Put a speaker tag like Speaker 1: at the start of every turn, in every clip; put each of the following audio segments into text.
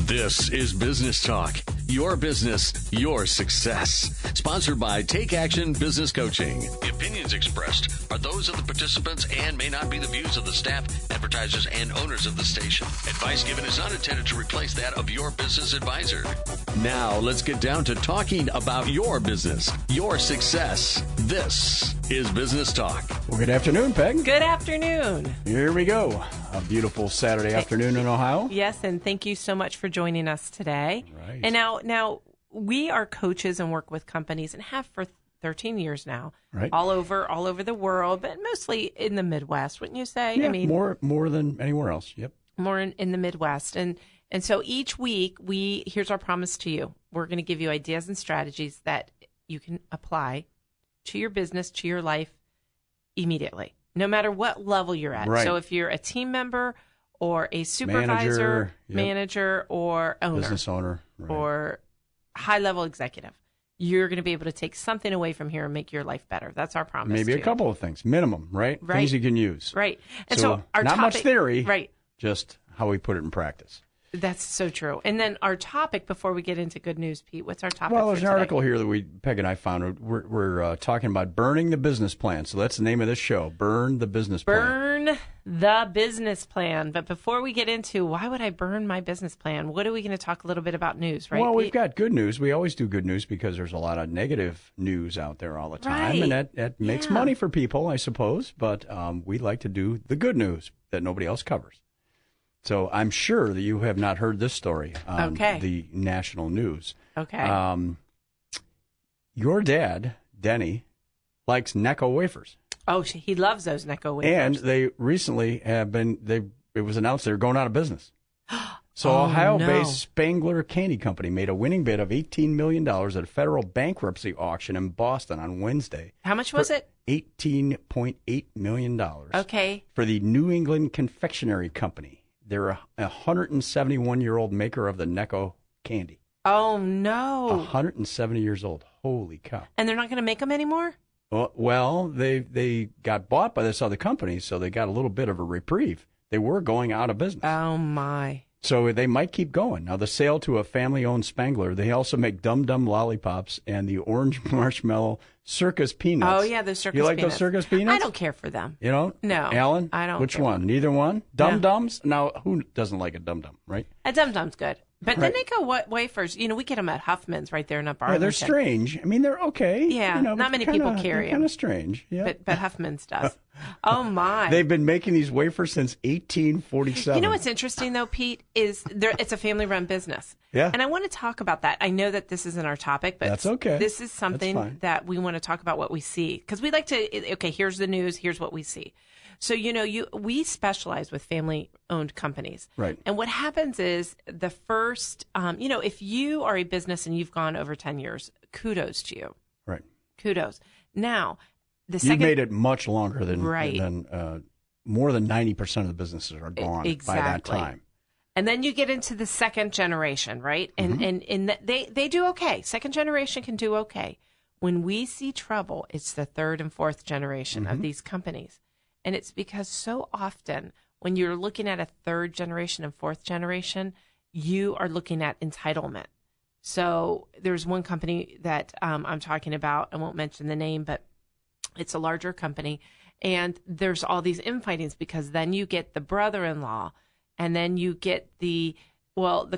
Speaker 1: This is Business Talk, your business, your success. Sponsored by Take Action Business Coaching. The opinions expressed are those of the participants and may not be the views of the staff, advertisers, and owners of the station. Advice given is not intended to replace that of your business advisor. Now, let's get down to talking about your business, your success. This is Business Talk.
Speaker 2: Well, good afternoon, Peg.
Speaker 3: Good afternoon.
Speaker 2: Here we go. A beautiful Saturday afternoon in Ohio.
Speaker 3: Yes, and thank you so much for joining us today.
Speaker 2: Right.
Speaker 3: And now we are coaches and work with companies and have for 13 years now,
Speaker 2: right,
Speaker 3: all over the world, but mostly in the Midwest, wouldn't you say?
Speaker 2: Yeah,
Speaker 3: I mean,
Speaker 2: more than anywhere else. Yep.
Speaker 3: More in the Midwest. And so each week here's our promise to you. We're going to give you ideas and strategies that you can apply to your business, to your life immediately, no matter what level you're at.
Speaker 2: Right.
Speaker 3: So if you're a team member or a supervisor, manager or owner,
Speaker 2: business owner, right,
Speaker 3: or high-level executive, you're going to be able to take something away from here and make your life better. That's our promise.
Speaker 2: Maybe
Speaker 3: to
Speaker 2: a
Speaker 3: you.
Speaker 2: couple of things, minimum, right? Things you can use.
Speaker 3: Right. And so our
Speaker 2: not
Speaker 3: topic,
Speaker 2: much theory,
Speaker 3: right?
Speaker 2: Just how we put it in practice.
Speaker 3: That's so true. And then our topic, before we get into good news, Pete, what's our topic?
Speaker 2: Well, there's an
Speaker 3: today?
Speaker 2: article here that Peg and I found. We're talking about burning the business plan. So that's the name of this show, Burn the Business Plan.
Speaker 3: Burn the business plan. But before we get into why would I burn my business plan, what are we going to talk a little bit about news, right?
Speaker 2: Well,
Speaker 3: Pete?
Speaker 2: we've got good news. We always do good news because there's a lot of negative news out there all the time.
Speaker 3: Right.
Speaker 2: And that makes money for people, I suppose. But we like to do the good news that nobody else covers. So I'm sure that you have not heard this story on the national news.
Speaker 3: Okay.
Speaker 2: Your dad, Denny, likes Necco wafers.
Speaker 3: Oh, he loves those Necco wafers.
Speaker 2: And they recently it was announced they're going out of business. So Ohio-based Spangler Candy Company made a winning bid of $18 million at a federal bankruptcy auction in Boston on Wednesday.
Speaker 3: How much was it?
Speaker 2: $18.8 million.
Speaker 3: Okay.
Speaker 2: For the New England Confectionery Company. They're a 171-year-old maker of the Necco candy.
Speaker 3: Oh, no.
Speaker 2: 170 years old. Holy cow.
Speaker 3: And they're not going to make them anymore?
Speaker 2: Well, they got bought by this other company, so they got a little bit of a reprieve. They were going out of business.
Speaker 3: Oh, my.
Speaker 2: So they might keep going. Now, the sale to a family-owned Spangler, they also make Dum Dum lollipops and the orange marshmallow circus peanuts.
Speaker 3: Oh, yeah, those circus
Speaker 2: peanuts. You like
Speaker 3: peanuts.
Speaker 2: those circus peanuts?
Speaker 3: I don't care for them.
Speaker 2: You don't?
Speaker 3: No.
Speaker 2: Alan?
Speaker 3: I don't
Speaker 2: Which
Speaker 3: care
Speaker 2: one? Neither one? Dum Dums? Now, who doesn't like a Dum Dum, right?
Speaker 3: A Dum Dum's good. But
Speaker 2: Right.
Speaker 3: the Necco wafers, we get them at Huffman's right there in Upper
Speaker 2: Yeah, they're
Speaker 3: Arlington.
Speaker 2: strange. I mean, they're okay.
Speaker 3: Yeah,
Speaker 2: but
Speaker 3: not many people carry
Speaker 2: They're kind
Speaker 3: them.
Speaker 2: of strange. Yeah.
Speaker 3: But Huffman's does. Oh, my.
Speaker 2: They've been making these wafers since 1847.
Speaker 3: You know what's interesting, though, Pete, is it's a family-run business.
Speaker 2: Yeah.
Speaker 3: And I want to talk about that. I know that this isn't our topic, but
Speaker 2: That's okay.
Speaker 3: this is
Speaker 2: That's
Speaker 3: something
Speaker 2: fine.
Speaker 3: that we want to talk about what we see. Because we like to, here's the news, here's what we see. So, we specialize with family-owned companies.
Speaker 2: Right.
Speaker 3: And what happens is the first, if you are a business and you've gone over 10 years, kudos to you.
Speaker 2: Right.
Speaker 3: Kudos. Now, the
Speaker 2: You've
Speaker 3: second...
Speaker 2: made it much longer than
Speaker 3: Right.
Speaker 2: More than 90% of the businesses are gone by that time.
Speaker 3: And then you get into the second generation, right? And and they do okay. Second generation can do okay. When we see trouble, it's the third and fourth generation of these companies. And it's because so often when you're looking at a third generation and fourth generation, you are looking at entitlement. So there's one company that I'm talking about. I won't mention the name, but it's a larger company. And there's all these infightings because then you get the brother-in-law and then you get the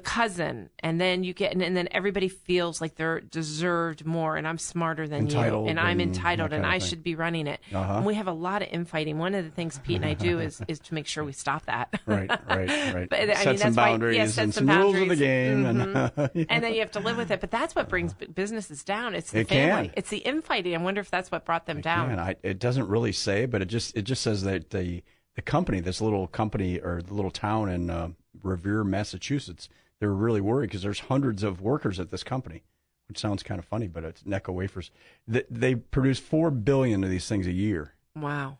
Speaker 3: cousin, and then you get, and then everybody feels like they're deserved more, and I'm smarter than
Speaker 2: Entitled
Speaker 3: you, and I'm
Speaker 2: and
Speaker 3: entitled,
Speaker 2: that
Speaker 3: and
Speaker 2: kind
Speaker 3: I
Speaker 2: of thing.
Speaker 3: should be running it.
Speaker 2: Uh-huh.
Speaker 3: And we have a lot of infighting. One of the things Pete and I do is to make sure we stop that.
Speaker 2: Right.
Speaker 3: But,
Speaker 2: set
Speaker 3: that's
Speaker 2: some
Speaker 3: why-
Speaker 2: boundaries
Speaker 3: set
Speaker 2: and
Speaker 3: some
Speaker 2: some rules of the
Speaker 3: boundaries.
Speaker 2: game.
Speaker 3: And then you have to live with it. But that's what brings businesses down. It's the
Speaker 2: It
Speaker 3: family.
Speaker 2: can.
Speaker 3: It's the infighting. I wonder if that's what brought them down.
Speaker 2: Man, it doesn't really say, but it just says that the company, this little company or the little town in Revere, Massachusetts, they're really worried because there's hundreds of workers at this company, which sounds kind of funny, but it's Necco wafers. They produce 4 billion of these things a year.
Speaker 3: Wow.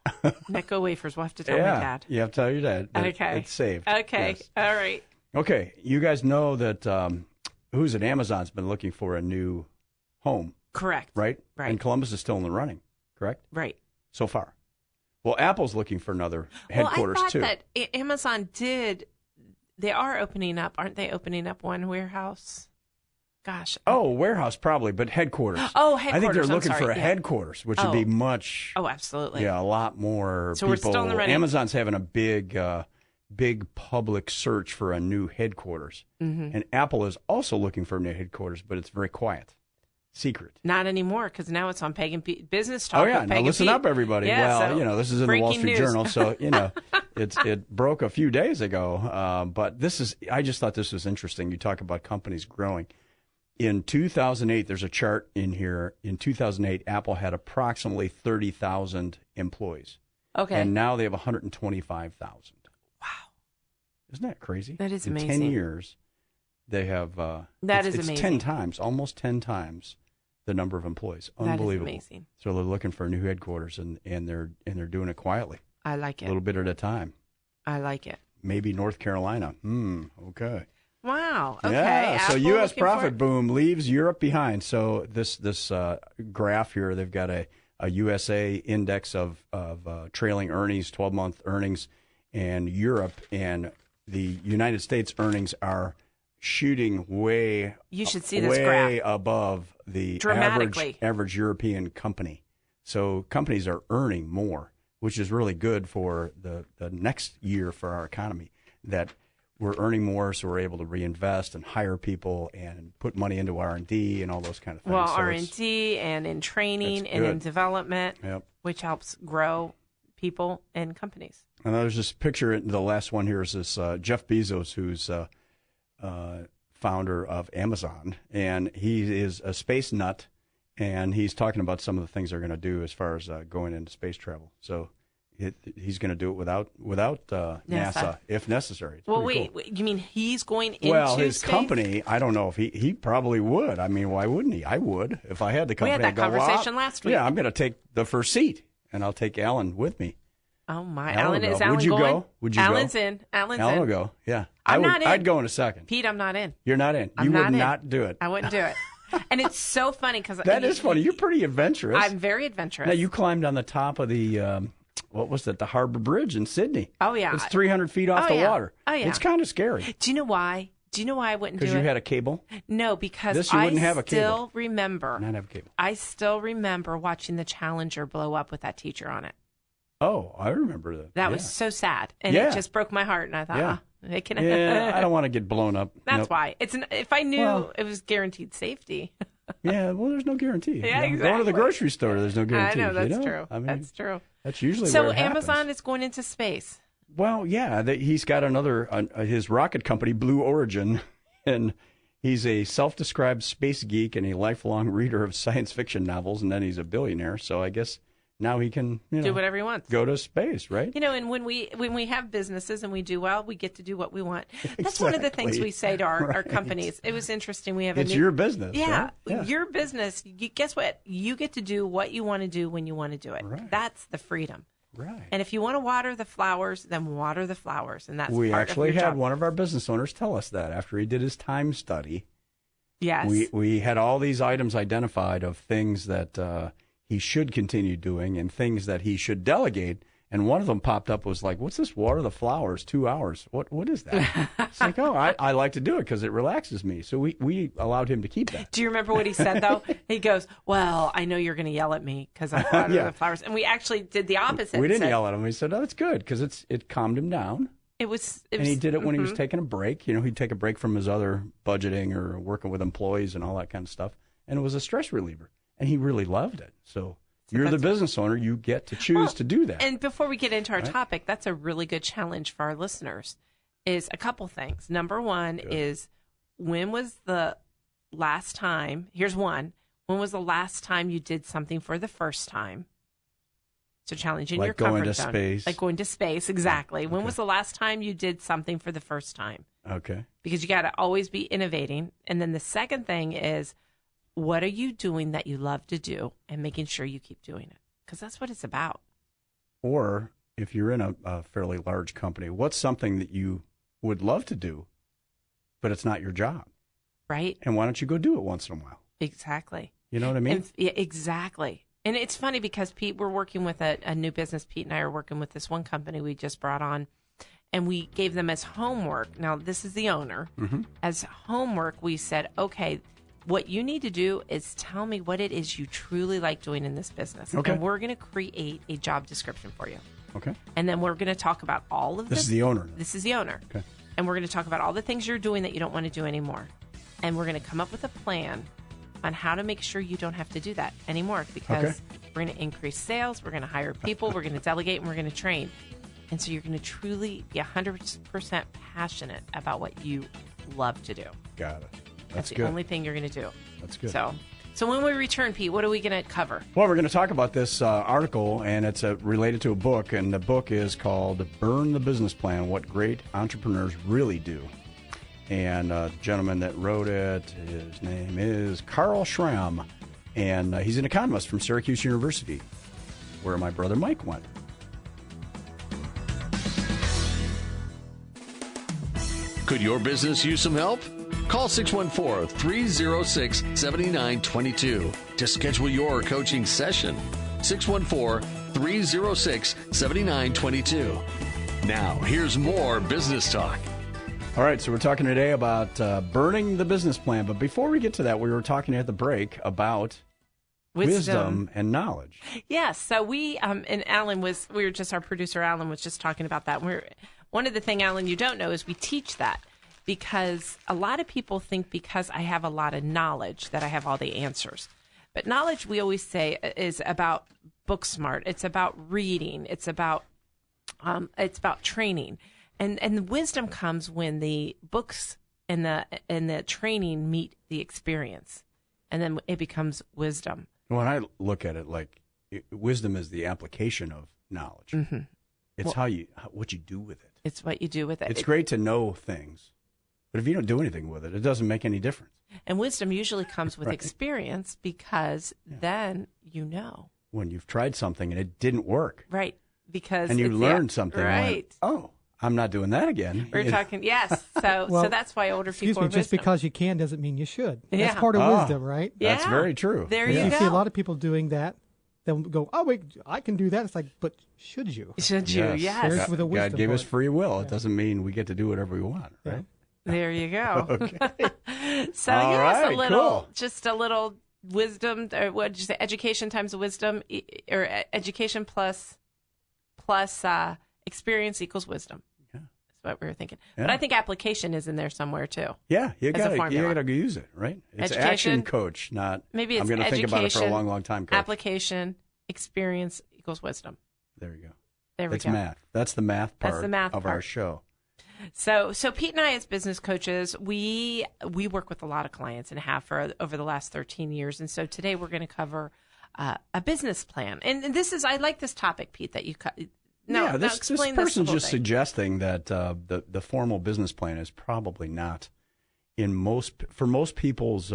Speaker 3: Necco wafers. We'll have to tell my dad.
Speaker 2: You have to tell your dad. That
Speaker 3: Okay.
Speaker 2: It's saved.
Speaker 3: Okay.
Speaker 2: Yes.
Speaker 3: All right.
Speaker 2: Okay. You guys know that who's at Amazon's been looking for a new home,
Speaker 3: Correct.
Speaker 2: right?
Speaker 3: Right.
Speaker 2: And Columbus is still in the running, correct?
Speaker 3: Right.
Speaker 2: So far. Well, Apple's looking for another headquarters
Speaker 3: well, I thought
Speaker 2: too.
Speaker 3: that Amazon did They are opening up, aren't they? Opening up one warehouse. Gosh.
Speaker 2: Oh, warehouse probably, but headquarters.
Speaker 3: Oh, headquarters.
Speaker 2: I think they're looking for a
Speaker 3: yeah.
Speaker 2: headquarters, which would be much.
Speaker 3: Oh, absolutely.
Speaker 2: Yeah, a lot more
Speaker 3: So
Speaker 2: people.
Speaker 3: we're still in the running.
Speaker 2: Amazon's having a big public search for a new headquarters. Mm-hmm. And Apple is also looking for a new headquarters, but it's very quiet. Secret.
Speaker 3: Not anymore, because now it's on Pagan Business Talk.
Speaker 2: Oh, yeah. Now listen up, everybody.
Speaker 3: Yeah,
Speaker 2: well,
Speaker 3: so
Speaker 2: this is in the Wall
Speaker 3: breaking
Speaker 2: Street
Speaker 3: news.
Speaker 2: Journal, so, it broke a few days ago. But I just thought this was interesting. You talk about companies growing. In 2008, there's a chart in here. In 2008, Apple had approximately 30,000 employees.
Speaker 3: Okay.
Speaker 2: And now they have 125,000.
Speaker 3: Wow.
Speaker 2: Isn't that crazy?
Speaker 3: That is
Speaker 2: in
Speaker 3: amazing.
Speaker 2: 10 years, they have.
Speaker 3: That
Speaker 2: it's
Speaker 3: is amazing.
Speaker 2: 10 times, almost 10 times the number of employees. Unbelievable.
Speaker 3: That is amazing.
Speaker 2: So they're looking for a new headquarters, and they're doing it quietly,
Speaker 3: I like
Speaker 2: a
Speaker 3: it.
Speaker 2: little bit at a time.
Speaker 3: I like it.
Speaker 2: Maybe North Carolina. Okay.
Speaker 3: Wow. Okay.
Speaker 2: Yeah. So
Speaker 3: Apple
Speaker 2: U.S.
Speaker 3: looking for
Speaker 2: profit
Speaker 3: it.
Speaker 2: boom leaves Europe behind. So this graph here, they've got a USA index of trailing earnings, 12-month earnings, and Europe and the United States earnings are shooting way
Speaker 3: You should see this graph.
Speaker 2: above the
Speaker 3: Dramatically.
Speaker 2: average European company. So companies are earning more, which is really good for the next year for our economy, that we're earning more, so we're able to reinvest and hire people and put money into R&D and all those kind of things.
Speaker 3: Well,
Speaker 2: So
Speaker 3: R&D and in training and in
Speaker 2: good.
Speaker 3: development,
Speaker 2: Yep.
Speaker 3: which helps grow people and companies.
Speaker 2: And there's this picture, the last one here is this Jeff Bezos, who's founder of Amazon, and he is a space nut, and he's talking about some of the things they're going to do as far as going into space travel. So he's going to do it without NASA if necessary. It's
Speaker 3: Well,
Speaker 2: pretty cool.
Speaker 3: wait, you mean he's going into
Speaker 2: Well, his
Speaker 3: space?
Speaker 2: company, I don't know if he probably would. I mean, why wouldn't he? I would. If I had the company,
Speaker 3: We had that
Speaker 2: I'd go,
Speaker 3: conversation
Speaker 2: well,
Speaker 3: last week.
Speaker 2: Yeah, I'm going to take the first seat, and I'll take Alan with me.
Speaker 3: Oh, my.
Speaker 2: Alan
Speaker 3: Alan,
Speaker 2: will
Speaker 3: is
Speaker 2: go.
Speaker 3: Alan
Speaker 2: Would you
Speaker 3: going?
Speaker 2: go? Would you go?
Speaker 3: Alan's in. Alan's
Speaker 2: Alan
Speaker 3: in.
Speaker 2: will go. Yeah.
Speaker 3: I'm not in.
Speaker 2: I'd go in a second.
Speaker 3: Pete, I'm not in.
Speaker 2: You're not in.
Speaker 3: I'm
Speaker 2: You
Speaker 3: not
Speaker 2: would
Speaker 3: in.
Speaker 2: not do it.
Speaker 3: I wouldn't do it. And it's so funny because
Speaker 2: That is funny. You're pretty adventurous.
Speaker 3: I'm very adventurous.
Speaker 2: Now, you climbed on the top of the, what was that, the Harbor Bridge in Sydney.
Speaker 3: Oh, yeah.
Speaker 2: It's 300 feet off
Speaker 3: Oh,
Speaker 2: the
Speaker 3: yeah.
Speaker 2: water.
Speaker 3: Oh, yeah.
Speaker 2: It's kind of scary.
Speaker 3: Do you know why? Do you know why I wouldn't do
Speaker 2: Because
Speaker 3: it?
Speaker 2: you had a cable?
Speaker 3: No, because
Speaker 2: This you
Speaker 3: I
Speaker 2: wouldn't have a cable.
Speaker 3: still remember.
Speaker 2: Not have a cable.
Speaker 3: I still remember watching the Challenger blow up with that teacher on it.
Speaker 2: Oh, I remember that.
Speaker 3: That
Speaker 2: Yeah.
Speaker 3: was so sad, and
Speaker 2: Yeah.
Speaker 3: it just broke my heart. And I thought,
Speaker 2: Yeah.
Speaker 3: it can.
Speaker 2: Yeah, I don't want to get blown up.
Speaker 3: That's
Speaker 2: Nope.
Speaker 3: why. If I knew
Speaker 2: Well-
Speaker 3: it was guaranteed safety.
Speaker 2: Yeah, well, there's no guarantee.
Speaker 3: Yeah,
Speaker 2: Going to the
Speaker 3: exactly.
Speaker 2: grocery store, there's no
Speaker 3: I
Speaker 2: guarantee.
Speaker 3: know that's
Speaker 2: you know?
Speaker 3: true.
Speaker 2: I mean,
Speaker 3: That's true.
Speaker 2: That's usually
Speaker 3: So
Speaker 2: where it happens.
Speaker 3: Amazon is going into space.
Speaker 2: Well, yeah, he's got another, his rocket company, Blue Origin, and he's a self-described space geek and a lifelong reader of science fiction novels, and then he's a billionaire, so I guess now he can
Speaker 3: Do whatever he wants.
Speaker 2: go to space, right?
Speaker 3: You know, and when we have businesses and we do well, we get to do what we want. That's one of the things
Speaker 2: Exactly.
Speaker 3: we say to our
Speaker 2: Right.
Speaker 3: companies. It was interesting. We have
Speaker 2: It's
Speaker 3: a new,
Speaker 2: your business.
Speaker 3: yeah,
Speaker 2: right? Yeah.
Speaker 3: your business. Guess what? You get to do what you want to do when you want to do it.
Speaker 2: Right.
Speaker 3: That's the freedom.
Speaker 2: Right.
Speaker 3: And if you want to water the flowers, then water the flowers, and that's
Speaker 2: We
Speaker 3: part
Speaker 2: actually
Speaker 3: of your
Speaker 2: had
Speaker 3: job.
Speaker 2: one of our business owners tell us that after he did his time study.
Speaker 3: Yes.
Speaker 2: We had all these items identified of things that he should continue doing and things that he should delegate. And one of them popped up was like, what's this water the flowers 2 hours? What is that? It's like, oh, I like to do it because it relaxes me. So we allowed him to keep that.
Speaker 3: Do you remember what he said though? He goes, "Well, I know you're going to yell at me because I water
Speaker 2: Yeah.
Speaker 3: the flowers," and we actually did the opposite.
Speaker 2: We didn't
Speaker 3: Said,
Speaker 2: yell at him. We said, oh, that's good because it calmed him down.
Speaker 3: It was,
Speaker 2: And he did it when he was
Speaker 3: mhm.
Speaker 2: taking a break. You know, he'd take a break from his other budgeting or working with employees and all that kind of stuff. And it was a stress reliever. And he really loved it. So you're the business owner. You get to choose to do that.
Speaker 3: And before we get into our
Speaker 2: Right.
Speaker 3: topic, that's a really good challenge for our listeners. Is a couple things. Number one is, when was the last time? Here's one. When was the last time you did something for the first time? So challenging
Speaker 2: Like
Speaker 3: your
Speaker 2: going
Speaker 3: comfort
Speaker 2: to
Speaker 3: zone.
Speaker 2: space.
Speaker 3: Like going to space, exactly. When
Speaker 2: Okay.
Speaker 3: was the last time you did something for the first time?
Speaker 2: Okay.
Speaker 3: Because you got to always be innovating. And then the second thing is, what are you doing that you love to do, and making sure you keep doing it? Because that's what it's about.
Speaker 2: Or if you're in a fairly large company, what's something that you would love to do, but it's not your job?
Speaker 3: Right?
Speaker 2: And why don't you go do it once in a while?
Speaker 3: Exactly.
Speaker 2: You know what I mean?
Speaker 3: And, yeah, exactly. And it's funny because Pete, we're working with a new business. Pete and I are working with this one company we just brought on, And we gave them as homework. Now, this is the owner. As homework, we said, okay, what you need to do is tell me what it is you truly like doing in this business.
Speaker 2: Okay.
Speaker 3: And we're going to create a job description for you.
Speaker 2: Okay.
Speaker 3: And then we're going to talk about all of this.
Speaker 2: This is the owner.
Speaker 3: This is the owner.
Speaker 2: Okay.
Speaker 3: And we're going to talk about all the things you're doing that you don't want to do anymore. And we're going to come up with a plan on how to make sure you don't have to do that anymore, because we're going to increase sales, we're going to hire people, we're going to delegate, and we're going to train. And so you're going to truly be 100% passionate about what you love to do.
Speaker 2: Got it.
Speaker 3: That's the
Speaker 2: good.
Speaker 3: only thing you're going to do.
Speaker 2: That's good.
Speaker 3: So when we return, Pete, what are we going to cover?
Speaker 2: Well, we're going to talk about this article, and it's related to a book, and the book is called Burn the Business Plan, What Great Entrepreneurs Really Do. And the gentleman that wrote it, his name is Carl Schramm, and he's an economist from Syracuse University, where my brother Mike went.
Speaker 1: Could your business use some help? Call 614-306-7922 to schedule your coaching session. 614-306-7922. Now, here's more business talk.
Speaker 2: All right, so we're talking today about burning the business plan. But before we get to that, we were talking at the break about wisdom and knowledge.
Speaker 3: Yes. So we, and our producer Alan was just talking about that. One of the things, Alan, you don't know is we teach that, because a lot of people think because I have a lot of knowledge that I have all the answers. But knowledge, we always say, is about book smart. It's about reading. It's about training. And the wisdom comes when the books and the training meet the experience, and then it becomes wisdom.
Speaker 2: When I look at it, wisdom is the application of knowledge. Mm-hmm. It's what you do with it.
Speaker 3: It's what you do with it.
Speaker 2: It's great to know things, but if you don't do anything with it, it doesn't make any difference.
Speaker 3: And wisdom usually comes with experience, because then you know. When
Speaker 2: you've tried something and it didn't work.
Speaker 3: Right.
Speaker 2: And you learned something.
Speaker 3: Right.
Speaker 2: I'm not doing that again.
Speaker 3: We're talking, yes. So that's why older people are
Speaker 4: just because you can doesn't mean you should.
Speaker 3: Yeah.
Speaker 4: That's part of wisdom, right?
Speaker 3: Yeah.
Speaker 2: That's very true.
Speaker 3: There you go.
Speaker 4: You see a lot of people doing that. They'll go, oh, wait, I can do that. It's like, but should you?
Speaker 3: Should you? Yes.
Speaker 4: There's with a wisdom
Speaker 2: God gave us
Speaker 4: part.
Speaker 2: free will. It doesn't mean we get to do whatever we want, right?
Speaker 3: There you go.
Speaker 2: Okay.
Speaker 3: So
Speaker 2: All right,
Speaker 3: just a little wisdom, or what did you say? Education times wisdom, or education plus experience equals wisdom. Yeah, that's what we were thinking. Yeah. But I think application is in there somewhere too.
Speaker 2: Yeah, you got to use it, right? It's
Speaker 3: education,
Speaker 2: action coach, not.
Speaker 3: Maybe it's
Speaker 2: I'm going to think about it for a long, long time. Coach.
Speaker 3: Application, experience equals wisdom.
Speaker 2: There you go.
Speaker 3: There we
Speaker 2: go. It's
Speaker 3: math.
Speaker 2: That's the math part of our show.
Speaker 3: So Pete and I, as business coaches, we work with a lot of clients and have for over the last 13 years. And so today we're going to cover a business plan. And this is, I like this topic, Pete, that you cut.
Speaker 2: This person's just suggesting that the formal business plan is probably not for most people's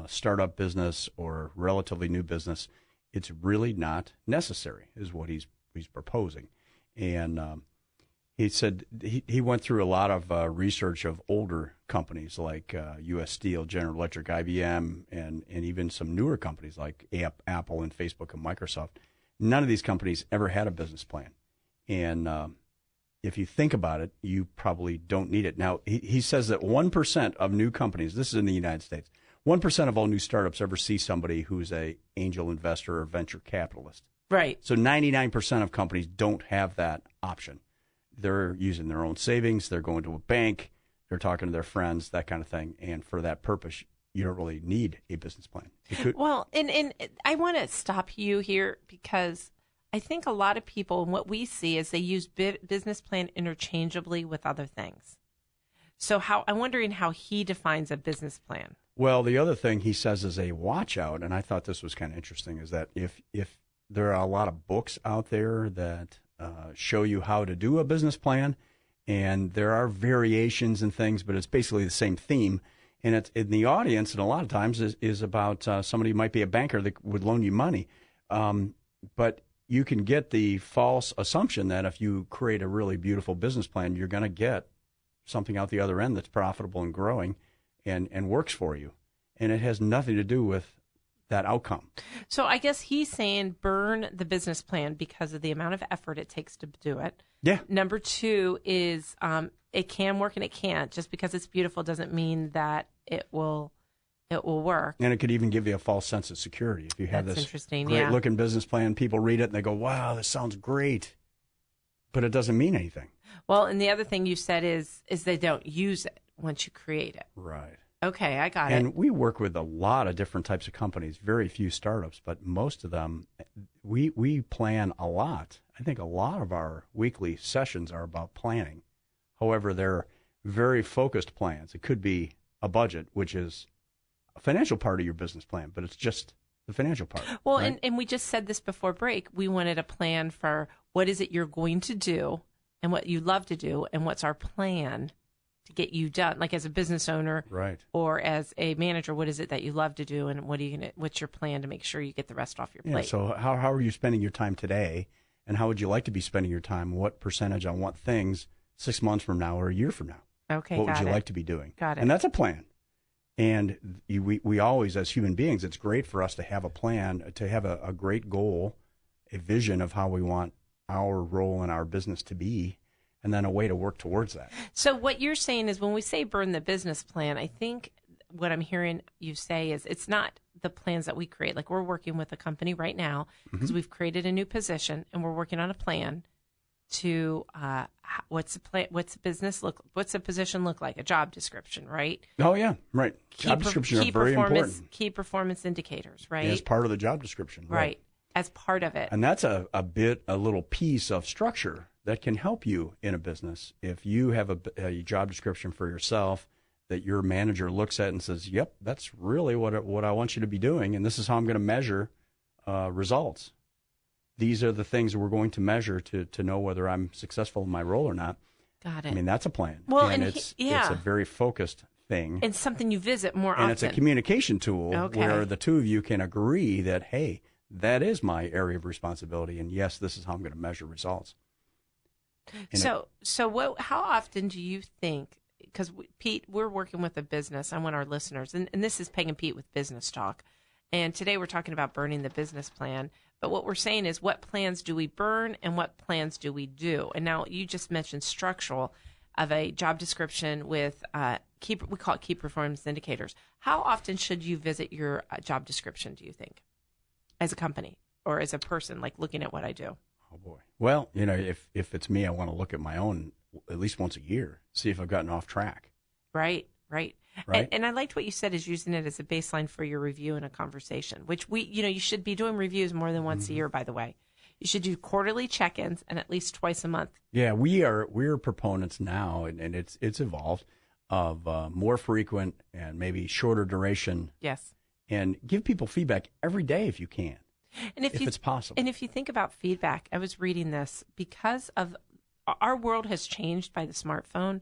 Speaker 2: startup business or relatively new business. It's really not necessary, is what he's proposing. And he said he went through a lot of research of older companies like U.S. Steel, General Electric, IBM, and even some newer companies like Apple and Facebook and Microsoft. None of these companies ever had a business plan. And if you think about it, you probably don't need it. Now, he says that 1% of new companies, this is in the United States, 1% of all new startups ever see somebody who's a angel investor or venture capitalist.
Speaker 3: Right.
Speaker 2: So 99% of companies don't have that option. They're using their own savings. They're going to a bank. They're talking to their friends, that kind of thing. And for that purpose, you don't really need a business plan.
Speaker 3: Well, and I want to stop you here, because I think a lot of people, and what we see is they use business plan interchangeably with other things. So I'm wondering how he defines a business plan.
Speaker 2: Well, the other thing he says is a watch out, and I thought this was kind of interesting, is that if there are a lot of books out there that show you how to do a business plan, and there are variations and things, but it's basically the same theme. And it's in the audience, and a lot of times is about somebody who might be a banker that would loan you money. But you can get the false assumption that if you create a really beautiful business plan, you're going to get something out the other end that's profitable and growing and works for you. And it has nothing to do with that outcome.
Speaker 3: So I guess he's saying burn the business plan because of the amount of effort it takes to do it.
Speaker 2: Yeah.
Speaker 3: Number two is it can work and it can't. Just because it's beautiful doesn't mean that it will work.
Speaker 2: And it could even give you a false sense of security. If you have
Speaker 3: That's
Speaker 2: this
Speaker 3: interesting,
Speaker 2: great
Speaker 3: yeah.
Speaker 2: looking business plan, people read it and they go, wow, this sounds great. But it doesn't mean anything.
Speaker 3: Well, and the other thing you said is they don't use it once you create it.
Speaker 2: Right.
Speaker 3: Okay, I got it.
Speaker 2: And we work with a lot of different types of companies, very few startups, but most of them, we plan a lot. I think a lot of our weekly sessions are about planning. However, they're very focused plans. It could be a budget, which is a financial part of your business plan, but it's just the financial part.
Speaker 3: Well,
Speaker 2: right?
Speaker 3: and we just said this before break. We wanted a plan for what is it you're going to do and what you love to do and what's our plan to get you done. Like as a business owner
Speaker 2: Right.
Speaker 3: or as a manager, what is it that you love to do and what's your plan to make sure you get the rest off your
Speaker 2: Yeah,
Speaker 3: plate?
Speaker 2: so how are you spending your time today, and how would you like to be spending your time? What percentage on what things 6 months from now or a year from now?
Speaker 3: Okay,
Speaker 2: What
Speaker 3: got
Speaker 2: would you
Speaker 3: it.
Speaker 2: like to be doing?
Speaker 3: Got it.
Speaker 2: And that's a plan. And we always, as human beings, it's great for us to have a plan, to have a great goal, a vision of how we want our role in our business to be, and then a way to work towards that.
Speaker 3: So what you're saying is when we say burn the business plan, I think what I'm hearing you say is it's not the plans that we create. Like we're working with a company right now because we've created a new position and we're working on a plan to what's the position look like, a job description, right?
Speaker 2: Oh, yeah, right. Job descriptions are very important.
Speaker 3: Key performance indicators, right?
Speaker 2: As part of the job description.
Speaker 3: Right. As part of it.
Speaker 2: And that's a little piece of structure that can help you in a business. If you have a job description for yourself that your manager looks at and says, yep, that's really what I want you to be doing, and this is how I'm going to measure results. These are the things we're going to measure to know whether I'm successful in my role or not.
Speaker 3: Got it.
Speaker 2: I mean, that's a plan.
Speaker 3: Well,
Speaker 2: and
Speaker 3: and
Speaker 2: it's
Speaker 3: yeah.
Speaker 2: a very focused thing.
Speaker 3: And something you visit more often.
Speaker 2: And it's a communication tool
Speaker 3: Okay.
Speaker 2: where the two of you can agree that, hey, that is my area of responsibility, and yes, this is how I'm going to measure results. And
Speaker 3: How often do you think, because Pete, we're working with a business, I want our listeners, and this is Peg and Pete with Business Talk, and today we're talking about burning the business plan, but what we're saying is what plans do we burn and what plans do we do? And now you just mentioned structural of a job description with we call it key performance indicators. How often should you visit your job description, do you think, as a company or as a person, like looking at what I do?
Speaker 2: Oh, boy. Well, if it's me, I want to look at my own at least once a year, see if I've gotten off track.
Speaker 3: Right.
Speaker 2: Right.
Speaker 3: And I liked what you said is using it as a baseline for your review in a conversation, which you should be doing reviews more than once a year, by the way. You should do quarterly check-ins and at least twice a month.
Speaker 2: Yeah, we're proponents now, and it's evolved, of more frequent and maybe shorter duration.
Speaker 3: Yes.
Speaker 2: And give people feedback every day if you can,
Speaker 3: and if
Speaker 2: it's possible.
Speaker 3: And if you think about feedback, I was reading this, because of our world has changed by the smartphone.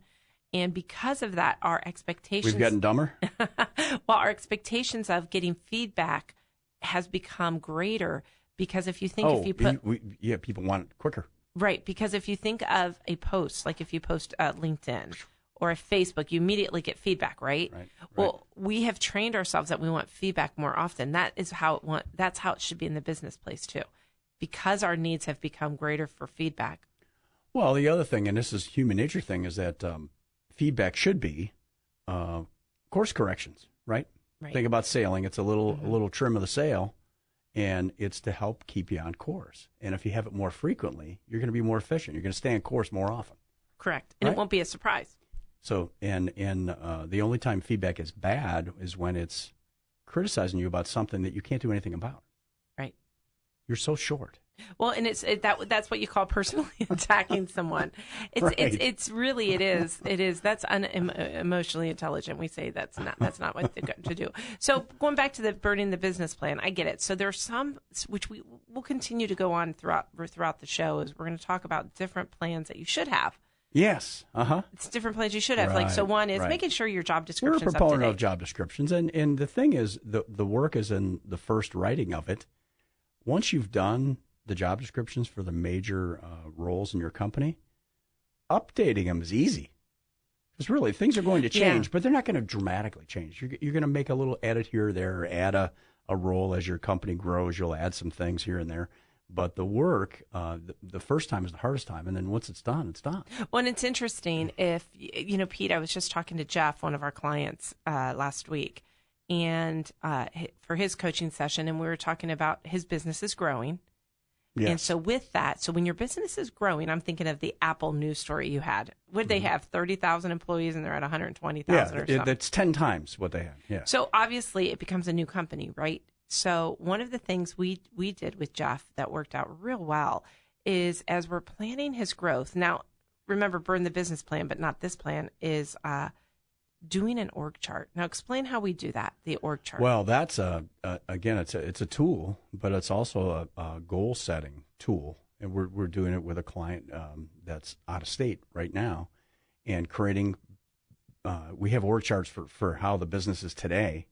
Speaker 3: And because of that, our expectations...
Speaker 2: We've gotten dumber?
Speaker 3: Well, our expectations of getting feedback has become greater because if you think
Speaker 2: people want it quicker.
Speaker 3: Right, because if you think of a post, like if you post LinkedIn or a Facebook, you immediately get feedback, right?
Speaker 2: Right.
Speaker 3: Well, we have trained ourselves that we want feedback more often. That's how it should be in the business place too, because our needs have become greater for feedback.
Speaker 2: Well, the other thing, and this is human nature thing, is that feedback should be course corrections, right?
Speaker 3: Right.
Speaker 2: Think about sailing. It's a little trim of the sail, and it's to help keep you on course. And if you have it more frequently, you're going to be more efficient. You're going to stay on course more often.
Speaker 3: Correct. And
Speaker 2: Right?
Speaker 3: it won't be a surprise.
Speaker 2: So, and the only time feedback is bad is when it's criticizing you about something that you can't do anything about.
Speaker 3: Right.
Speaker 2: You're so short.
Speaker 3: Well, and that's what you call personally attacking someone. It's really it is that's emotionally intelligent. We say that's not what they're going to do. So going back to the burning the business plan, I get it. So there's some which we will continue to go on throughout the show, is we're going to talk about different plans that you should have.
Speaker 2: Yes. It's
Speaker 3: different plans you should have. Like, so one is making sure your job description.
Speaker 2: We're a proponent of job descriptions, and the thing is, the work is in the first writing of it. Once you've done the job descriptions for the major roles in your company, updating them is easy. Because really, things are going to change, but they're not going to dramatically change. You're going to make a little edit here or there, or add a a role as your company grows. You'll add some things here and there. But the work, the first time is the hardest time. And then once it's done, it's done.
Speaker 3: Well, and it's interesting if, Pete, I was just talking to Jeff, one of our clients, last week, and for his coaching session, and we were talking about his business is growing.
Speaker 2: Yes.
Speaker 3: And so with that, so when your business is growing, I'm thinking of the Apple news story you had. Would they have 30,000 employees and they're at 120,000 or something?
Speaker 2: That's 10 times what they had. Yeah.
Speaker 3: So obviously it becomes a new company, right? So one of the things we did with Jeff that worked out real well is as we're planning his growth. Now, remember, burn the business plan, but not this plan, is doing an org chart. Now, explain how we do that, the org chart.
Speaker 2: Well, that's again, it's a tool, but it's also a goal setting tool, and we're doing it with a client that's out of state right now, and creating. We have org charts for how the business is today,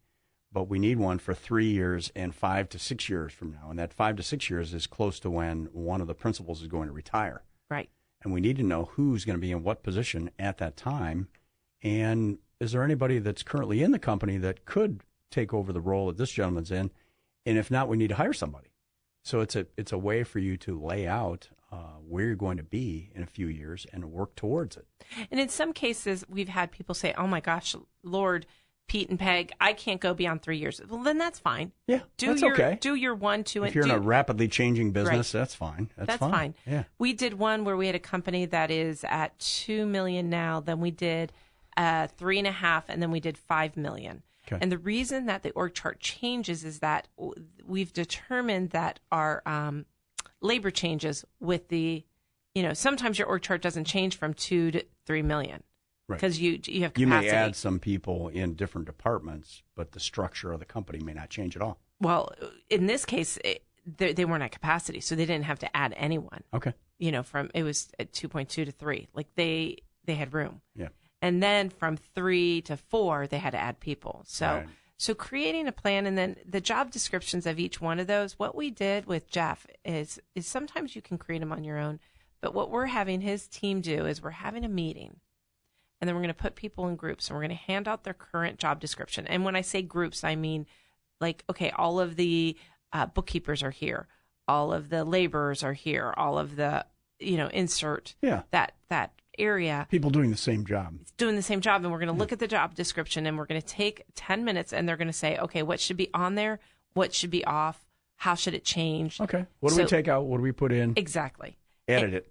Speaker 2: but we need one for 3 years and 5 to 6 years from now, and that 5 to 6 years is close to when one of the principals is going to retire.
Speaker 3: Right.
Speaker 2: And we need to know who's going to be in what position at that time, and is there anybody that's currently in the company that could take over the role that this gentleman's in? And if not, we need to hire somebody. So it's a way for you to lay out where you're going to be in a few years and work towards it.
Speaker 3: And in some cases, we've had people say, "Oh my gosh, Lord, Pete and Peg, I can't go beyond 3 years." Well, then that's fine.
Speaker 2: Yeah, that's okay.
Speaker 3: Do your 1, 2, and
Speaker 2: if you're in a rapidly changing business,
Speaker 3: right.
Speaker 2: That's fine.
Speaker 3: That's fine.
Speaker 2: Yeah.
Speaker 3: We did one where we had a company that is at $2 million now. Then we did 3.5, and then we did 5 million.
Speaker 2: Okay.
Speaker 3: And the reason that the org chart changes is that we've determined that our labor changes with the, sometimes your org chart doesn't change from 2 to 3 million.
Speaker 2: Right.
Speaker 3: Because you have capacity.
Speaker 2: You may add some people in different departments, but the structure of the company may not change at all.
Speaker 3: Well, in this case, they weren't at capacity, so they didn't have to add anyone.
Speaker 2: Okay.
Speaker 3: It was at 2.2 to 3. Like they had room.
Speaker 2: Yeah.
Speaker 3: And then from 3 to 4, they had to add people. So,
Speaker 2: Right.
Speaker 3: So creating a plan, and then the job descriptions of each one of those. What we did with Jeff is sometimes you can create them on your own, but what we're having his team do is we're having a meeting, and then we're going to put people in groups, and we're going to hand out their current job description. And when I say groups, I mean like, okay, all of the bookkeepers are here, all of the laborers are here, all of the insert that area.
Speaker 2: People doing the same job.
Speaker 3: Doing the same job, and we're going to look at the job description, and we're going to take 10 minutes, and they're going to say, okay, what should be on there? What should be off? How should it change?
Speaker 2: Okay. What do we take out? What do we put in?
Speaker 3: Exactly.
Speaker 2: Edit it.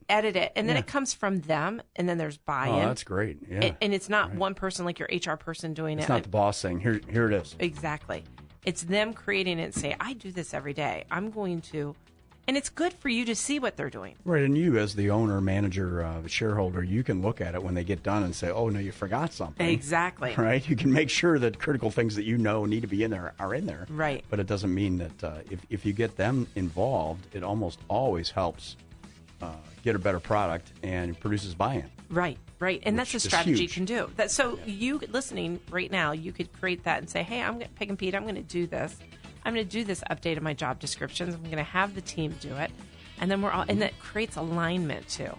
Speaker 3: And then it comes from them, and then there's buy-in.
Speaker 2: Oh, that's great. Yeah.
Speaker 3: And it's not one person like your HR person doing it.
Speaker 2: It's not the boss saying, here it is.
Speaker 3: Exactly. It's them creating it and say, I do this every day. I'm going to... And it's good for you to see what they're doing.
Speaker 2: Right, and you as the owner, manager, shareholder, you can look at it when they get done and say, oh, no, you forgot something.
Speaker 3: Exactly.
Speaker 2: Right? You can make sure that critical things that need to be in there are in there.
Speaker 3: Right.
Speaker 2: But it doesn't mean that if you get them involved, it almost always helps get a better product and produces buy-in.
Speaker 3: Right. And that's a strategy you can do. You listening right now, you could create that and say, hey, I'm Peg and Pete, I'm going to do this. I'm going to do this update of my job descriptions. I'm going to have the team do it. And then and that creates alignment too.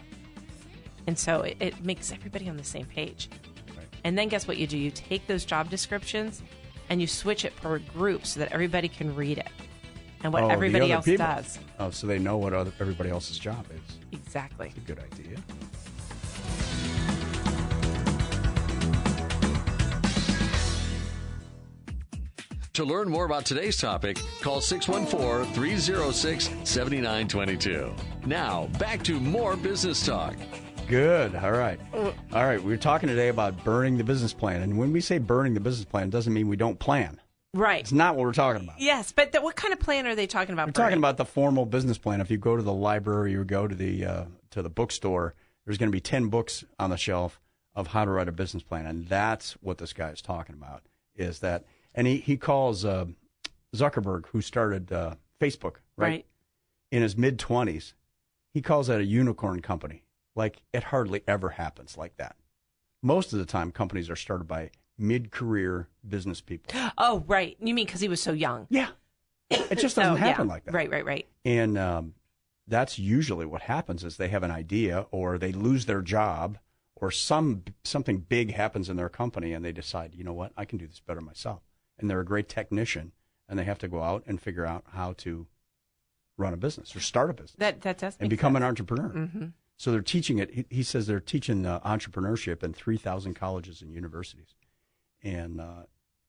Speaker 3: And so it makes everybody on the same page. Right. And then guess what you do? You take those job descriptions and you switch it per group so that everybody can read it and what everybody else does.
Speaker 2: Oh, so they know what everybody else's job is.
Speaker 3: Exactly.
Speaker 2: That's a good idea.
Speaker 1: To learn more about today's topic, call 614-306-7922. Now, back to more business talk.
Speaker 2: Good. All right. We're talking today about burning the business plan. And when we say burning the business plan, it doesn't mean we don't plan.
Speaker 3: Right.
Speaker 2: It's not what we're talking about.
Speaker 3: Yes, but what kind of plan are they talking about?
Speaker 2: We're talking about the formal business plan. If you go to the library or go to the bookstore, there's going to be 10 books on the shelf of how to write a business plan. And that's what this guy is talking about, is that. And he calls Zuckerberg, who started Facebook, right? In his mid-20s. He calls that a unicorn company. Like, it hardly ever happens like that. Most of the time, companies are started by mid-career business people.
Speaker 3: Oh, right. You mean because he was so young?
Speaker 2: Yeah. It just doesn't happen like that.
Speaker 3: Right.
Speaker 2: And that's usually what happens is they have an idea or they lose their job or something big happens in their company and they decide, you know what, I can do this better myself. And they're a great technician and they have to go out and figure out how to run a business or start a business.
Speaker 3: That does
Speaker 2: and
Speaker 3: make
Speaker 2: become
Speaker 3: sense.
Speaker 2: an entrepreneur.
Speaker 3: Mm-hmm.
Speaker 2: So they're teaching it. He says they're teaching entrepreneurship in 3,000 colleges and universities, and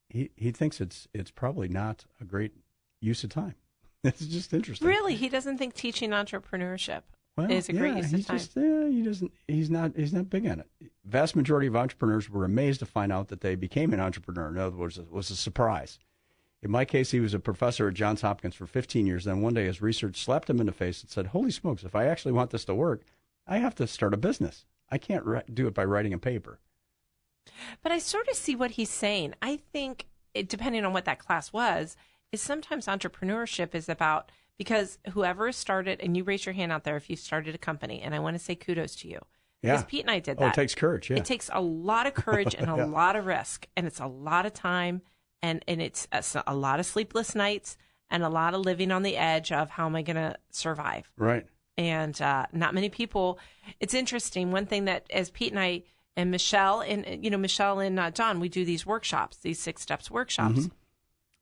Speaker 2: he thinks it's probably not a great use of time. It's just interesting.
Speaker 3: Really, he doesn't think teaching entrepreneurship
Speaker 2: Well,
Speaker 3: is a great use of time.
Speaker 2: He doesn't. He's not big on it. Vast majority of entrepreneurs were amazed to find out that they became an entrepreneur. In other words, it was a surprise. In my case, he was a professor at Johns Hopkins for 15 years. Then one day, his research slapped him in the face and said, "Holy smokes! If I actually want this to work, I have to start a business. I can't do it by writing a paper."
Speaker 3: But I sort of see what he's saying. I think, depending on what that class was, is sometimes entrepreneurship is about, because whoever has started, and you raise your hand out there if you started a company, and I want to say kudos to you. Because Pete and I did that.
Speaker 2: Oh, it takes courage, yeah.
Speaker 3: It takes a lot of courage and a lot of risk, and it's a lot of time, and it's a lot of sleepless nights, and a lot of living on the edge of how am I going to survive.
Speaker 2: Right.
Speaker 3: And not many people. It's interesting. One thing that, as Pete and I and Michelle and John, we do these workshops, these 6 steps workshops.
Speaker 2: Mm-hmm.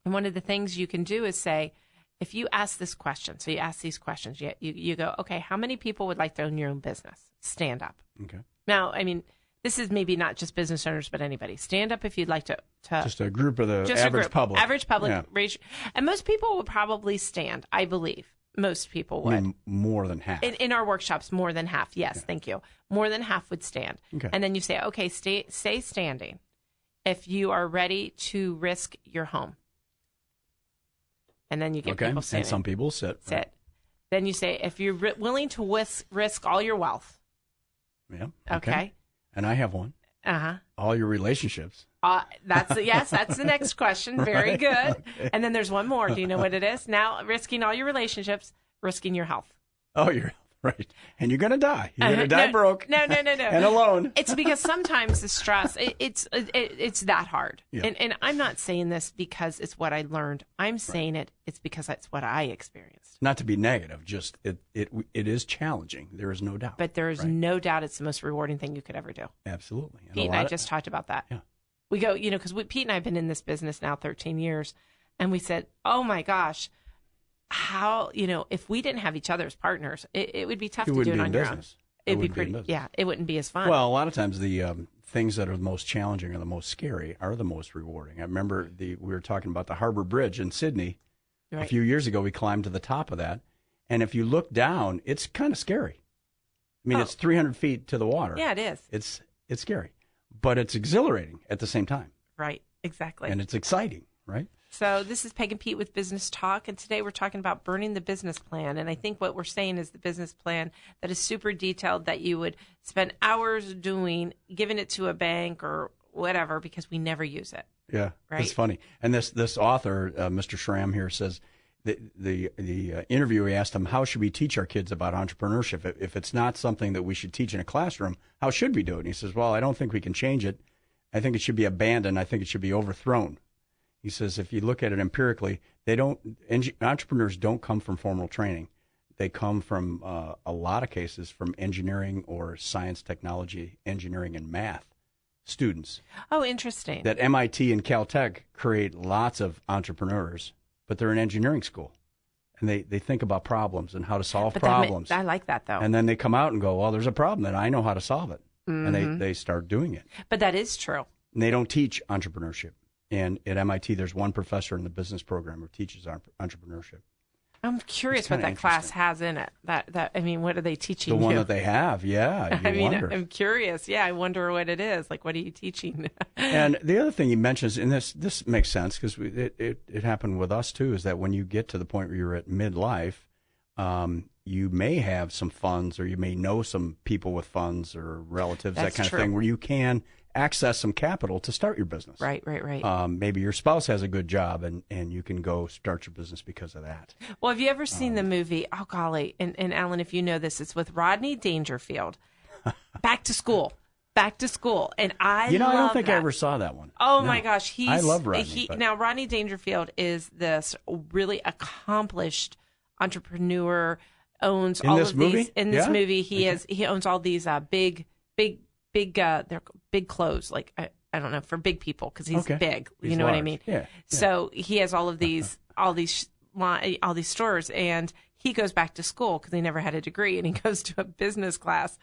Speaker 3: And one of the things you can do is say, if you ask this question, so you ask these questions, you go, okay, how many people would like to own your own business? Stand up.
Speaker 2: Okay.
Speaker 3: Now, I mean, this is maybe not just business owners, but anybody. Stand up if you'd like to
Speaker 2: just a group of the
Speaker 3: just
Speaker 2: average public.
Speaker 3: Average public.
Speaker 2: Yeah.
Speaker 3: And most people would probably stand, I believe. Most people would.
Speaker 2: I mean, more than half.
Speaker 3: In our workshops, more than half. Yes, thank you. More than half would stand.
Speaker 2: Okay.
Speaker 3: And then you say, okay, stay standing if you are ready to risk your home. And then you get people standing.
Speaker 2: And some people sit.
Speaker 3: Sit.
Speaker 2: Right.
Speaker 3: Then you say, if you're willing to risk all your wealth.
Speaker 2: Yeah.
Speaker 3: Okay.
Speaker 2: And I have one.
Speaker 3: Uh-huh.
Speaker 2: All your relationships.
Speaker 3: That's the next question. Very
Speaker 2: Right.
Speaker 3: good.
Speaker 2: Okay.
Speaker 3: And then there's one more. Do you know what it is? Now, risking all your relationships, risking your health.
Speaker 2: Oh, you're right. And you're going to die. You're going to die broke.
Speaker 3: No.
Speaker 2: And alone.
Speaker 3: It's because sometimes the stress, it's that hard.
Speaker 2: Yeah.
Speaker 3: And I'm not saying this because it's what I learned. I'm saying it's because that's what I experienced.
Speaker 2: Not to be negative, just it is challenging. There is no doubt.
Speaker 3: But there is no doubt it's the most rewarding thing you could ever do.
Speaker 2: Absolutely.
Speaker 3: Pete and I just talked about that.
Speaker 2: Yeah.
Speaker 3: We go, because Pete and I have been in this business now 13 years, and we said, oh my gosh, how, if we didn't have each other as partners, it would be tough to do it on your own. It'd be pretty, it wouldn't be as fun.
Speaker 2: Well, a lot of times the things that are the most challenging or the most scary are the most rewarding. I remember we were talking about the Harbor Bridge in Sydney a few years ago. We climbed to the top of that, and if you look down, it's kind of scary. I mean, it's 300 feet to the water.
Speaker 3: Yeah, it is.
Speaker 2: It's scary, but it's exhilarating at the same time.
Speaker 3: Right, exactly.
Speaker 2: And it's exciting, right?
Speaker 3: So this is Peg and Pete with Business Talk, and today we're talking about burning the business plan. And I think what we're saying is the business plan that is super detailed that you would spend hours doing, giving it to a bank or whatever, because we never use it.
Speaker 2: Yeah,
Speaker 3: right?
Speaker 2: It's funny. And this author, Mr. Schramm here, says the interview, he asked him, how should we teach our kids about entrepreneurship? If it's not something that we should teach in a classroom, how should we do it? And he says, well, I don't think we can change it. I think it should be abandoned. I think it should be overthrown. He says, if you look at it empirically, entrepreneurs don't come from formal training. They come from, a lot of cases, from engineering or science, technology, engineering, and math students.
Speaker 3: Oh, interesting.
Speaker 2: That MIT and Caltech create lots of entrepreneurs, but they're an engineering school. And they think about problems and how to solve problems.
Speaker 3: I like that, though.
Speaker 2: And then they come out and go, well, there's a problem, and I know how to solve it. Mm-hmm. And they start doing it.
Speaker 3: But that is true.
Speaker 2: And they don't teach entrepreneurship. And at MIT, there's one professor in the business program who teaches entrepreneurship.
Speaker 3: I'm curious what that class has in it. What are they teaching you?
Speaker 2: The one that they have, yeah. Wonder.
Speaker 3: I'm curious. Yeah, I wonder what it is. Like, what are you teaching?
Speaker 2: And the other thing he mentions, and this makes sense because it happened with us too, is that when you get to the point where you're at midlife, you may have some funds, or you may know some people with funds or relatives, that kind of thing, where you can access some capital to start your business.
Speaker 3: Right.
Speaker 2: Maybe your spouse has a good job, and you can go start your business because of that.
Speaker 3: Well, have you ever seen the movie, oh golly, and Alan, if you know this, it's with Rodney Dangerfield, Back to School. And I
Speaker 2: don't think I ever saw that one.
Speaker 3: Oh, no. My gosh.
Speaker 2: I love Rodney.
Speaker 3: Now, Rodney Dangerfield is this really accomplished entrepreneur, owns
Speaker 2: in
Speaker 3: all
Speaker 2: this
Speaker 3: of
Speaker 2: movie?
Speaker 3: these. In this movie, he owns all these big they're big clothes, like I don't know, for big people, because he's big. You know what I mean?
Speaker 2: Yeah.
Speaker 3: So he has all of these all these stores, and he goes back to school because he never had a degree, and he goes to a business class,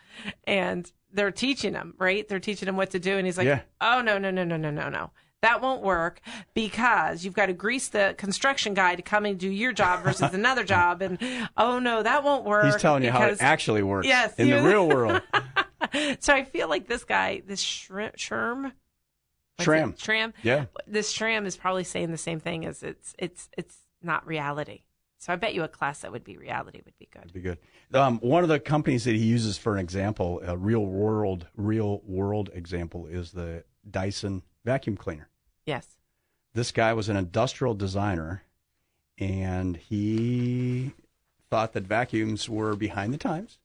Speaker 3: and they're teaching him, right? They're teaching him what to do, and he's like, oh, no. That won't work because you've got to grease the construction guy to come and do your job versus another job. And, oh, no, that won't work.
Speaker 2: He's telling you how it actually works in the real world.
Speaker 3: So I feel like this guy, this Schramm.
Speaker 2: Yeah.
Speaker 3: This Schramm is probably saying the same thing as it's not reality. So I bet you a class that would be reality would be good.
Speaker 2: Would be good. One of the companies that he uses for an example, a real world example, is the Dyson vacuum cleaner.
Speaker 3: Yes.
Speaker 2: This guy was an industrial designer, and he thought that vacuums were behind the times,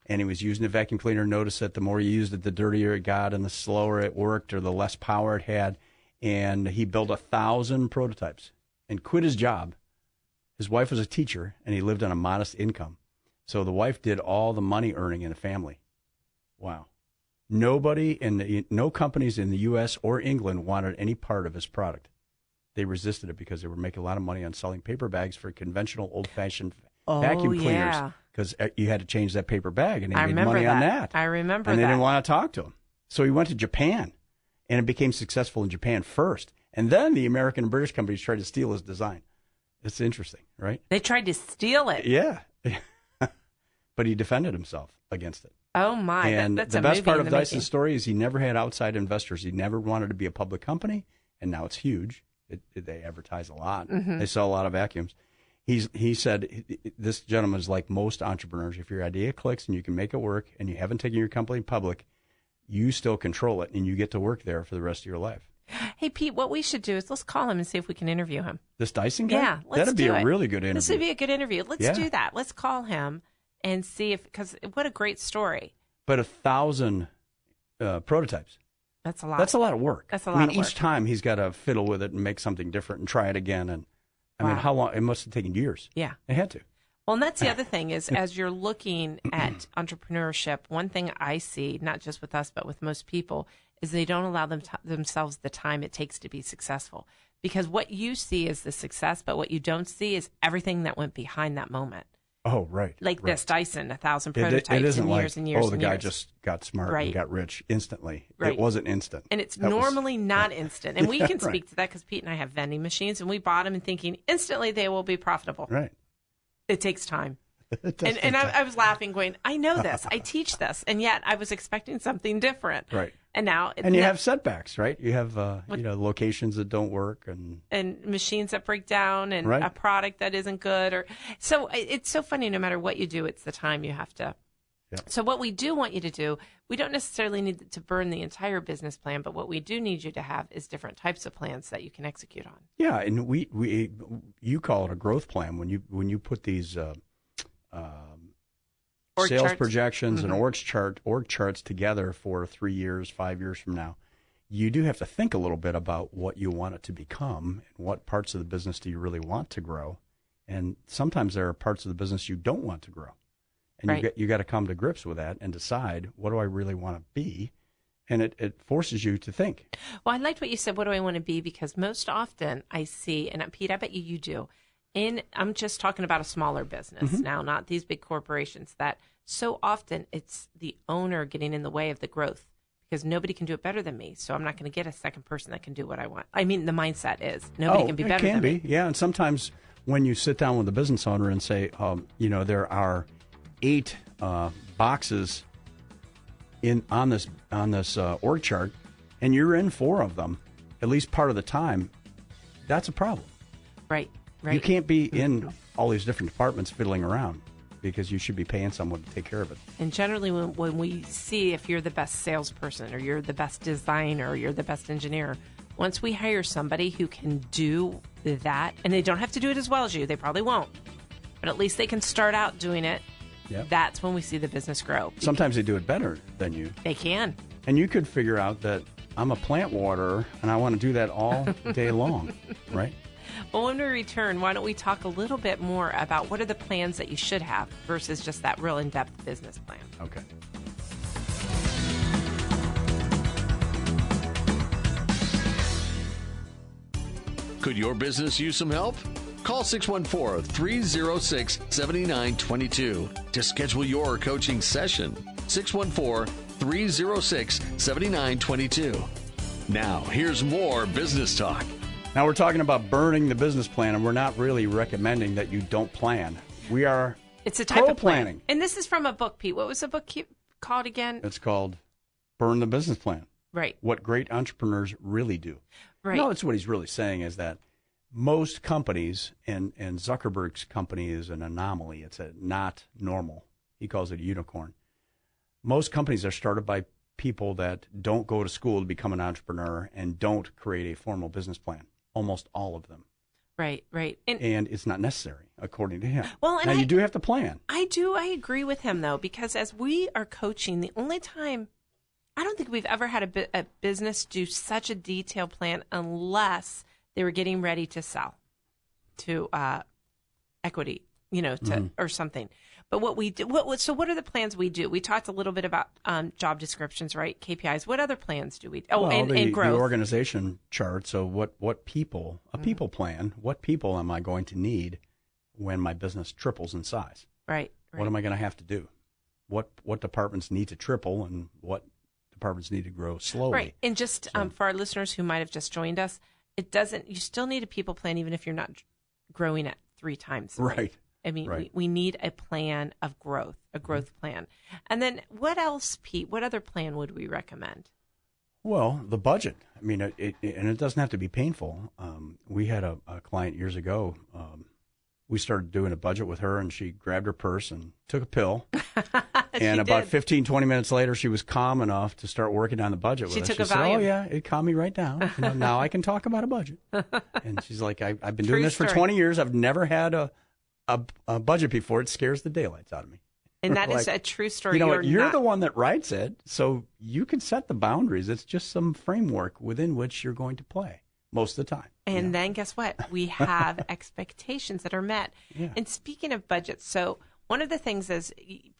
Speaker 2: and he was using a vacuum cleaner. Noticed that the more you used it, the dirtier it got, and the slower it worked, or the less power it had. And he built 1,000 prototypes and quit his job. His wife was a teacher, and he lived on a modest income. So the wife did all the money earning in the family. Wow. No companies in the U.S. or England wanted any part of his product. They resisted it because they were making a lot of money on selling paper bags for conventional old-fashioned vacuum cleaners. Because you had to change that paper bag, and they made money on that.
Speaker 3: I remember that.
Speaker 2: And they didn't want to talk to him. So he went to Japan, and it became successful in Japan first. And then the American and British companies tried to steal his design. It's interesting, right?
Speaker 3: They tried to steal it.
Speaker 2: Yeah. But he defended himself against it.
Speaker 3: Oh, my.
Speaker 2: And
Speaker 3: that's
Speaker 2: the
Speaker 3: a
Speaker 2: best
Speaker 3: movie
Speaker 2: part
Speaker 3: in
Speaker 2: of
Speaker 3: the
Speaker 2: Dyson's
Speaker 3: making.
Speaker 2: story is he never had outside investors. He never wanted to be a public company, and now it's huge. They advertise a lot.
Speaker 3: Mm-hmm.
Speaker 2: They sell a lot of vacuums. He said, this gentleman is like most entrepreneurs. If your idea clicks and you can make it work and you haven't taken your company public, you still control it, and you get to work there for the rest of your life.
Speaker 3: Hey, Pete, what we should do is let's call him and see if we can interview him.
Speaker 2: This Dyson guy?
Speaker 3: Yeah, let's
Speaker 2: That'd be
Speaker 3: do
Speaker 2: a
Speaker 3: it.
Speaker 2: really good interview.
Speaker 3: This would be a good interview. Let's do that. Let's call him and see if, because what a great story.
Speaker 2: But 1,000 prototypes.
Speaker 3: That's a lot.
Speaker 2: That's a lot of work.
Speaker 3: That's a lot of
Speaker 2: each
Speaker 3: work.
Speaker 2: time he's got to fiddle with it and make something different and try it again. And I mean, how long? It must have taken years.
Speaker 3: Yeah.
Speaker 2: It had to.
Speaker 3: Well, and that's the other thing is as you're looking at entrepreneurship, one thing I see, not just with us, but with most people, is they don't allow themselves the time it takes to be successful. Because what you see is the success, but what you don't see is everything that went behind that moment.
Speaker 2: Oh, right.
Speaker 3: Like
Speaker 2: right.
Speaker 3: this Dyson, 1,000 prototypes
Speaker 2: it isn't
Speaker 3: in years
Speaker 2: like,
Speaker 3: and years
Speaker 2: the
Speaker 3: and
Speaker 2: guy
Speaker 3: years.
Speaker 2: just got smart
Speaker 3: Right.
Speaker 2: and got rich instantly.
Speaker 3: Right.
Speaker 2: It wasn't instant.
Speaker 3: And it's
Speaker 2: That was-
Speaker 3: normally not instant. And we can
Speaker 2: right.
Speaker 3: speak to that because Pete and I have vending machines, and we bought them and thinking instantly they will be profitable.
Speaker 2: Right.
Speaker 3: It takes time.
Speaker 2: It does take
Speaker 3: And
Speaker 2: time.
Speaker 3: I was laughing, going, I know this. I teach this. And yet I was expecting something different.
Speaker 2: Right.
Speaker 3: And now
Speaker 2: And you have setbacks, right? You have locations that don't work
Speaker 3: and machines that break down and
Speaker 2: Right.
Speaker 3: a product that isn't good. So it's so funny. No matter what you do, it's the time you have to.
Speaker 2: Yeah.
Speaker 3: So what we do want you to do, we don't necessarily need to burn the entire business plan, but what we do need you to have is different types of plans that you can execute on.
Speaker 2: Yeah, and you call it a growth plan when you put these
Speaker 3: Org
Speaker 2: sales
Speaker 3: charts.
Speaker 2: projections and
Speaker 3: Mm-hmm.
Speaker 2: org charts together for 3 years, 5 years from now. You do have to think a little bit about what you want it to become and what parts of the business do you really want to grow. And sometimes there are parts of the business you don't want to grow. And
Speaker 3: Right.
Speaker 2: you got to come to grips with that and decide, what do I really want to be? And it forces you to think.
Speaker 3: Well, I liked what you said. What do I want to be? Because most often I see, and Pete, I bet you do. I'm just talking about a smaller business now, not these big corporations. That so often it's the owner getting in the way of the growth because nobody can do it better than me. So I'm not going to get a second person that can do what I want. I mean, the mindset is nobody can be better than me.
Speaker 2: Yeah, and sometimes when you sit down with a business owner and say, there are 8 boxes on this org chart, and you're in 4 of them, at least part of the time, that's a problem.
Speaker 3: Right.
Speaker 2: You can't be in all these different departments fiddling around because you should be paying someone to take care of it.
Speaker 3: And generally, when we see if you're the best salesperson or you're the best designer or you're the best engineer, once we hire somebody who can do that, and they don't have to do it as well as you, they probably won't, but at least they can start out doing it.
Speaker 2: Yep.
Speaker 3: That's when we see the business grow.
Speaker 2: Sometimes they do it better than you.
Speaker 3: They can.
Speaker 2: And you could figure out that I'm a plant waterer and I want to do that all day long, right?
Speaker 3: Well, when we return, why don't we talk a little bit more about what are the plans that you should have versus just that real in-depth business plan.
Speaker 2: Okay.
Speaker 1: Could your business use some help? Call 614-306-7922 to schedule your coaching session. 614-306-7922. Now, here's more business talk.
Speaker 2: Now we're talking about burning the business plan, and we're not really recommending that you don't plan. We are
Speaker 3: It's a type of plan.
Speaker 2: planning.
Speaker 3: And this is from a book, Pete. What was the book called again?
Speaker 2: It's called Burn the Business Plan.
Speaker 3: Right.
Speaker 2: What great entrepreneurs really do.
Speaker 3: Right.
Speaker 2: No, it's what he's really saying is that most companies, and Zuckerberg's company is an anomaly. It's not normal. He calls it a unicorn. Most companies are started by people that don't go to school to become an entrepreneur and don't create a formal business plan. Almost all of them.
Speaker 3: Right.
Speaker 2: And it's not necessary, according to him.
Speaker 3: Well, and
Speaker 2: now, you do have to plan.
Speaker 3: I agree with him, though, because as we are coaching, the only time I don't think we've ever had a business do such a detailed plan unless they were getting ready to sell to equity, or something. But what we do, so what are the plans we do? We talked a little bit about job descriptions, right? KPIs. What other plans do we? Oh,
Speaker 2: well,
Speaker 3: and growth.
Speaker 2: The organization chart. So what people, people plan, what people am I going to need when my business triples in size?
Speaker 3: Right.
Speaker 2: What am I going to have to do? What departments need to triple and what departments need to grow slowly?
Speaker 3: Right. And just for our listeners who might have just joined us, you still need a people plan even if you're not growing at 3 times.
Speaker 2: Right.
Speaker 3: I mean,
Speaker 2: right.
Speaker 3: we need a plan of growth, a growth plan. And then what else, Pete? What other plan would we recommend?
Speaker 2: Well, the budget. I mean, and it doesn't have to be painful. We had a client years ago. We started doing a budget with her, and she grabbed her purse and took a pill. And about 15, 20 minutes later, she was calm enough to start working on the budget with us.
Speaker 3: She took a
Speaker 2: said,
Speaker 3: Valium.
Speaker 2: "Oh, yeah, it calmed me right down. Now I can talk about a budget." And she's like, I've been doing this for 20 years. I've never had a budget before. It scares the daylights out of me.
Speaker 3: And that is a true story.
Speaker 2: You're the one that writes it, so you can set the boundaries. It's just some framework within which you're going to play most of the time.
Speaker 3: And then guess what? We have expectations that are met.
Speaker 2: Yeah.
Speaker 3: And speaking of budgets, so one of the things is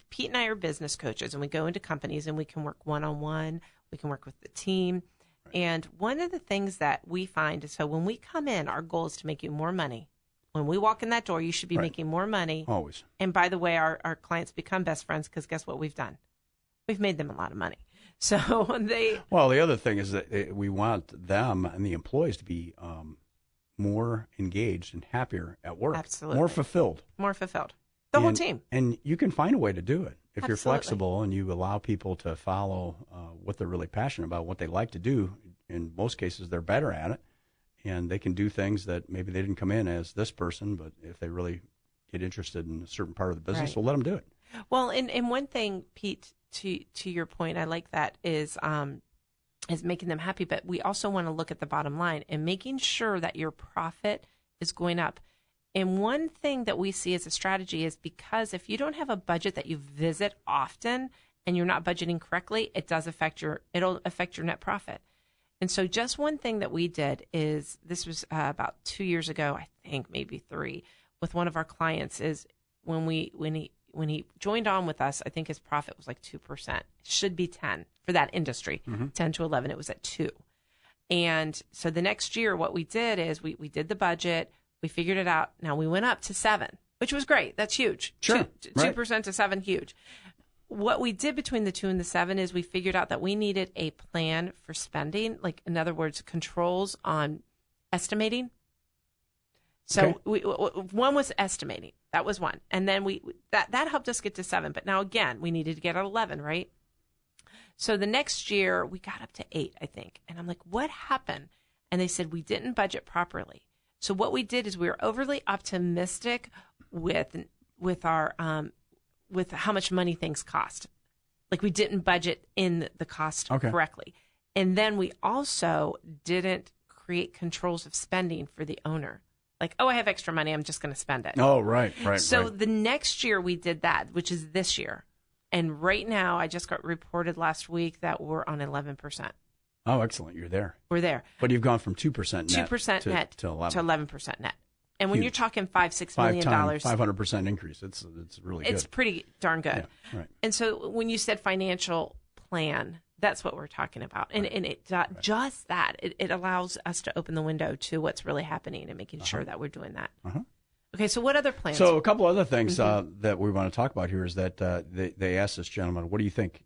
Speaker 3: Pete and I are business coaches, and we go into companies and we can work one-on-one. We can work with the team. Right. And one of the things that we find is, so when we come in, our goal is to make you more money. When we walk in that door, you should be making more money.
Speaker 2: Always.
Speaker 3: And by the way, our clients become best friends because guess what we've done? We've made them a lot of money. So Well,
Speaker 2: the other thing is that we want them and the employees to be more engaged and happier at work.
Speaker 3: Absolutely.
Speaker 2: More fulfilled.
Speaker 3: The whole team.
Speaker 2: And you can find a way to do it. If
Speaker 3: Absolutely.
Speaker 2: You're flexible and you allow people to follow what they're really passionate about, what they like to do. In most cases, they're better at it. And they can do things that maybe they didn't come in as this person, but if they really get interested in a certain part of the business,
Speaker 3: right.
Speaker 2: we'll let them do it.
Speaker 3: Well, and one thing, Pete, to your point, I like that is making them happy, but we also want to look at the bottom line and making sure that your profit is going up. And one thing that we see as a strategy is because if you don't have a budget that you visit often and you're not budgeting correctly, it'll affect your net profit. And so just one thing that we did is, this was about 2 years ago, I think maybe 3, with one of our clients, is when he joined on with us, I think his profit was like 2%. It should be 10 for that industry, 10 to 11. It was at 2. And so the next year, what we did is we did the budget. We figured it out. Now we went up to 7, which was great. That's huge.
Speaker 2: Sure.
Speaker 3: 2% to 7, huge. What we did between the 2 and the 7 is we figured out that we needed a plan for spending, like in other words, controls on estimating. So one was estimating. That was one. And then that helped us get to 7. But now again, we needed to get at 11, right? So the next year we got up to 8, I think. And I'm like, what happened? And they said, we didn't budget properly. So what we did is we were overly optimistic with our, with how much money things cost. Like we didn't budget in the cost correctly. And then we also didn't create controls of spending for the owner. Like, I have extra money, I'm just going to spend it.
Speaker 2: Oh, right.
Speaker 3: So the next year we did that, which is this year. And right now, I just got reported last week that we're on 11%.
Speaker 2: Oh, excellent. You're there.
Speaker 3: We're there.
Speaker 2: But you've gone from 2% net
Speaker 3: 2% net
Speaker 2: to 11%.
Speaker 3: To 11% net. And when you're talking $5-6 million,
Speaker 2: 500% increase, it's really good.
Speaker 3: It's pretty darn good.
Speaker 2: Yeah, right.
Speaker 3: And so when you said financial plan, that's what we're talking about. And it just that it allows us to open the window to what's really happening and making sure that we're doing that. Okay, so what other plans?
Speaker 2: So a couple other things that we want to talk about here is that they asked this gentleman, what do you think?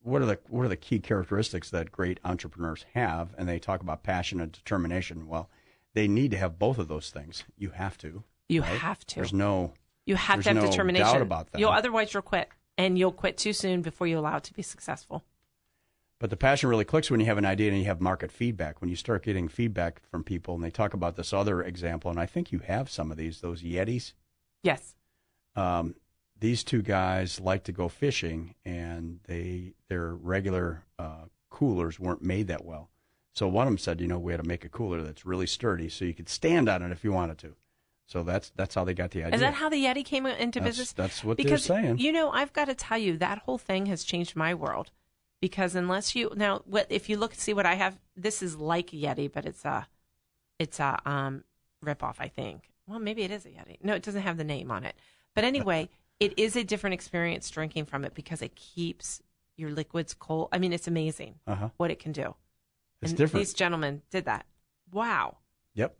Speaker 2: What are the key characteristics that great entrepreneurs have? And they talk about passion and determination. Well, they need to have both of those things. You have to.
Speaker 3: You
Speaker 2: right?
Speaker 3: have to.
Speaker 2: You
Speaker 3: have to have
Speaker 2: no
Speaker 3: determination.
Speaker 2: Doubt about that.
Speaker 3: Otherwise you'll quit, and you'll quit too soon before you allow it to be successful.
Speaker 2: But the passion really clicks when you have an idea and you have market feedback. When you start getting feedback from people, and they talk about this other example, and I think you have some of these, those Yetis.
Speaker 3: Yes.
Speaker 2: These two guys like to go fishing, and their regular coolers weren't made that well. So one of them said, we had to make a cooler that's really sturdy so you could stand on it if you wanted to. So that's how they got the idea.
Speaker 3: Is that how the Yeti came into business?
Speaker 2: That's what they're saying.
Speaker 3: I've got to tell you, that whole thing has changed my world. Because unless you if you see what I have, this is like a Yeti, but it's a ripoff, I think. Well, maybe it is a Yeti. No, it doesn't have the name on it. But anyway, it is a different experience drinking from it because it keeps your liquids cold. I mean, it's amazing what it can do.
Speaker 2: It's
Speaker 3: and
Speaker 2: different.
Speaker 3: These gentlemen did that. Wow.
Speaker 2: Yep.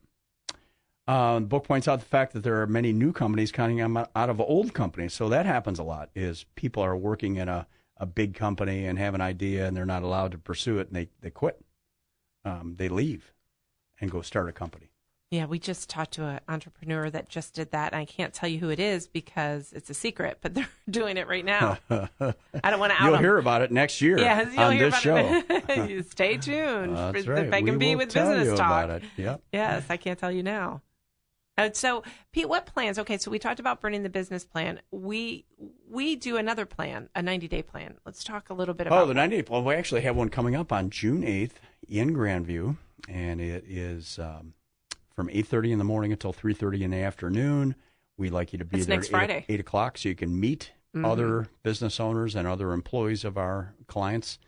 Speaker 2: The book points out the fact that there are many new companies coming out of old companies. So that happens a lot, is people are working in a big company and have an idea and they're not allowed to pursue it, and they quit. They leave and go start a company. Yeah,
Speaker 3: we just talked to an entrepreneur that just did that. And I can't tell you who it is because it's a secret, but they're doing it right now. I don't want to out
Speaker 2: You'll
Speaker 3: them.
Speaker 2: hear about it next year on this show.
Speaker 3: Stay tuned for
Speaker 2: That's
Speaker 3: the
Speaker 2: right.
Speaker 3: Beck and
Speaker 2: We
Speaker 3: B
Speaker 2: will
Speaker 3: with
Speaker 2: tell
Speaker 3: Business
Speaker 2: you
Speaker 3: Talk.
Speaker 2: about it. Yep.
Speaker 3: Yes, I can't tell you now. So, Pete, what plans? Okay, so we talked about burning the business plan. We do another plan, a 90-day plan. Let's talk a little bit about
Speaker 2: the 90-day plan. Well, we actually have one coming up on June 8th in Grandview, and it is from 8:30 in the morning until 3:30 in the afternoon. We'd like you to be there
Speaker 3: next Friday.
Speaker 2: 8 o'clock so you can meet other business owners and other employees of our clients.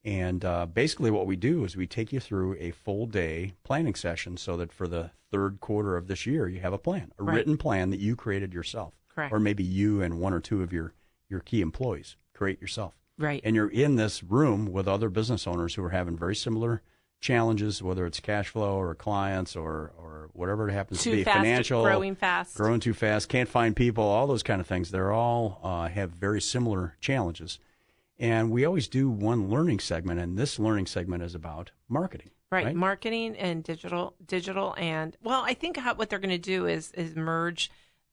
Speaker 2: And basically what we do is we take you through a full day planning session so that for the third quarter of this year, you have a plan, a written plan that you created yourself.
Speaker 3: Correct.
Speaker 2: Or maybe you and one or two of your key employees create yourself.
Speaker 3: Right.
Speaker 2: And you're in this room with other business owners who are having very similar challenges, whether it's cash flow or clients or whatever it happens to be, financial, growing too fast, can't find people, all those kind of things. They're all have very similar challenges. And we always do one learning segment, and this learning segment is about marketing.
Speaker 3: Right, marketing and digital, and well, I think what they're going to do is merge.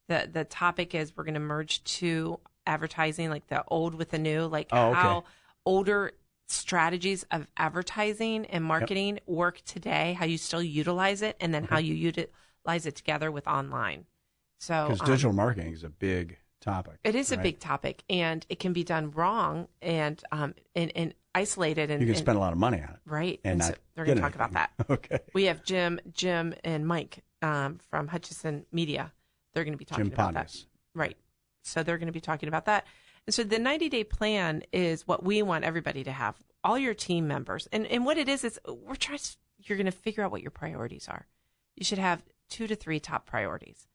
Speaker 3: The topic is we're going to merge two advertising, like the old with the new, like how older strategies of advertising and marketing work today, how you still utilize it, and then how you utilize it together with online. So
Speaker 2: because digital marketing is a big topic.
Speaker 3: It is a big topic, and it can be done wrong and isolated. And
Speaker 2: you can spend a lot of money on it,
Speaker 3: right?
Speaker 2: And
Speaker 3: so they're going to talk about that.
Speaker 2: Okay.
Speaker 3: We have Jim, and Mike from Hutchison Media. They're going to be talking about that, right? So they're going to be talking about that. And so the 90-day plan is what we want everybody to have, all your team members. And what it is you're going to figure out what your priorities are. You should have 2 to 3 top priorities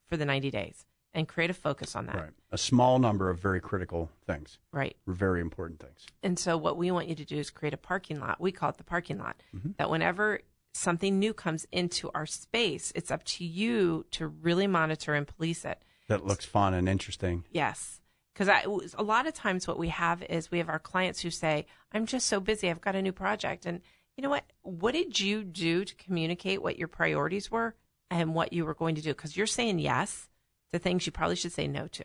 Speaker 3: for the 90 days. And create a focus on that.
Speaker 2: Right. A small number of very critical things.
Speaker 3: Right.
Speaker 2: Very important things.
Speaker 3: And so what we want you to do is create a parking lot. We call it the parking lot. That whenever something new comes into our space, it's up to you to really monitor and police it.
Speaker 2: That looks fun and interesting.
Speaker 3: Yes. Because a lot of times what we have is we have our clients who say, I'm just so busy. I've got a new project. And you know what? What did you do to communicate what your priorities were and what you were going to do? Because you're saying yes to things you probably should say no to.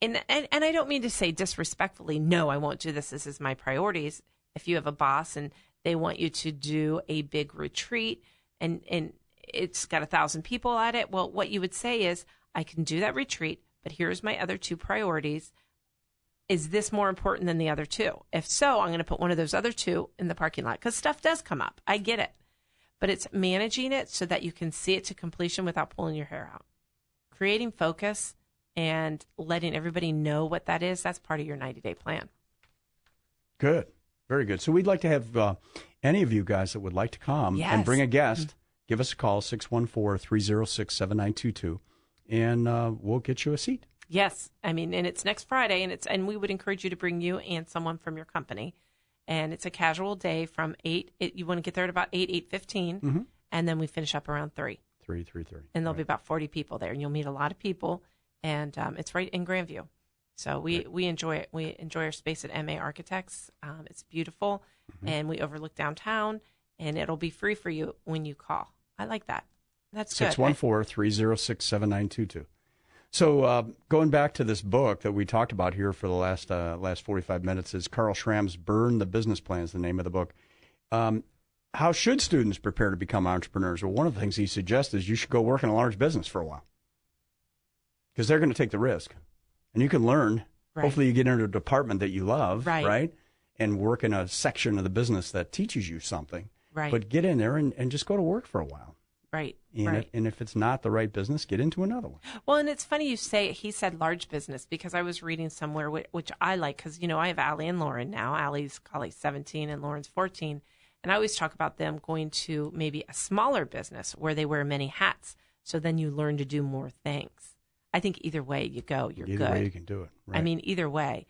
Speaker 3: And I don't mean to say disrespectfully, no, I won't do this. This is my priorities. If you have a boss and they want you to do a big retreat and it's got 1,000 people at it, well, what you would say is, I can do that retreat, but here's my other 2 priorities. Is this more important than the other 2? If so, I'm going to put one of those other 2 in the parking lot because stuff does come up. I get it. But it's managing it so that you can see it to completion without pulling your hair out. Creating focus and letting everybody know what that is, that's part of your 90-day plan.
Speaker 2: Good. Very good. So we'd like to have any of you guys that would like to come and bring a guest, give us a call, 614-306-7922, and we'll get you a seat.
Speaker 3: Yes. I mean, and it's next Friday, and we would encourage you to bring you and someone from your company. And it's a casual day from 8. You want to get there at about 8:15, and then we finish up around 3.
Speaker 2: 333.
Speaker 3: And there'll be about 40 people there, and you'll meet a lot of people. And it's right in Grandview. So we enjoy it. We enjoy our space at MA Architects. It's beautiful, and we overlook downtown, and it'll be free for you when you call. I like that. That's good.
Speaker 2: 614-306-7922. So going back to this book that we talked about here for the last 45 minutes is Carl Schramm's Burn the Business Plan is the name of the book. How should students prepare to become entrepreneurs? Well, one of the things he suggests is you should go work in a large business for a while because they're going to take the risk. And you can learn. Right. Hopefully you get into a department that you love, right? And work in a section of the business that teaches you something.
Speaker 3: Right.
Speaker 2: But get in there and just go to work for a while.
Speaker 3: Right.
Speaker 2: And if it's not the right business, get into another one.
Speaker 3: Well, and it's funny he said large business because I was reading somewhere, which I like because, I have Allie and Lauren now. Allie's 17 and Lauren's 14. And I always talk about them going to maybe a smaller business where they wear many hats. So then you learn to do more things. I think either way you go, you're good.
Speaker 2: Either way you can do it. Right.
Speaker 3: I mean, either way.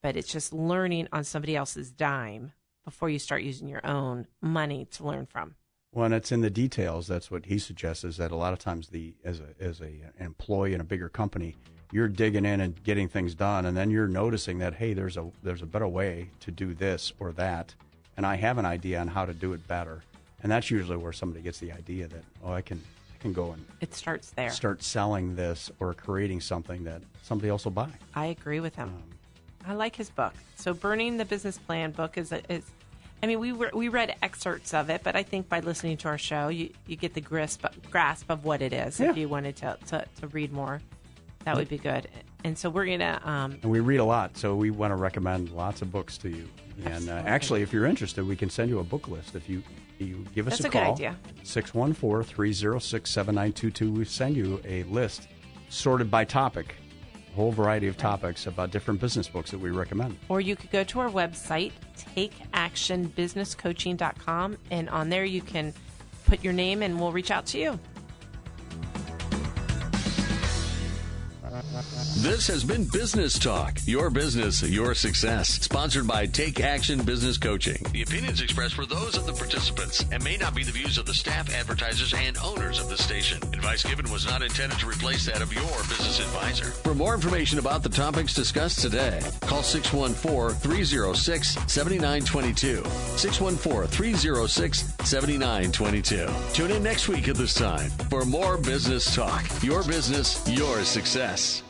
Speaker 3: But it's just learning on somebody else's dime before you start using your own money to learn from.
Speaker 2: Well, and it's in the details. That's what he suggests, is that a lot of times as an employee in a bigger company, you're digging in and getting things done, and then you're noticing that, hey, there's a better way to do this or that, and I have an idea on how to do it better. And that's usually where somebody gets the idea that, I can go and
Speaker 3: it starts there.
Speaker 2: Start selling this or creating something that somebody else will buy.
Speaker 3: I agree with him. I like his book. So Burning the Business Plan book is we read excerpts of it, but I think by listening to our show, you get the grasp of what it is.
Speaker 2: Yeah.
Speaker 3: If you wanted to read more, that would be good. And so we're going to...
Speaker 2: and we read a lot, so we want to recommend lots of books to you. And actually, if you're interested, we can send you a book list. If you give us a call,
Speaker 3: good idea.
Speaker 2: 614-306-7922. We send you a list sorted by topic, a whole variety of topics about different business books that we recommend.
Speaker 3: Or you could go to our website, takeactionbusinesscoaching.com, and on there you can put your name and we'll reach out to you.
Speaker 1: This has been Business Talk, your business, your success. Sponsored by Take Action Business Coaching. The opinions expressed were those of the participants and may not be the views of the staff, advertisers, and owners of the station. Advice given was not intended to replace that of your business advisor. For more information about the topics discussed today, call 614-306-7922. 614-306-7922. Tune in next week at this time for more Business Talk, your business, your success.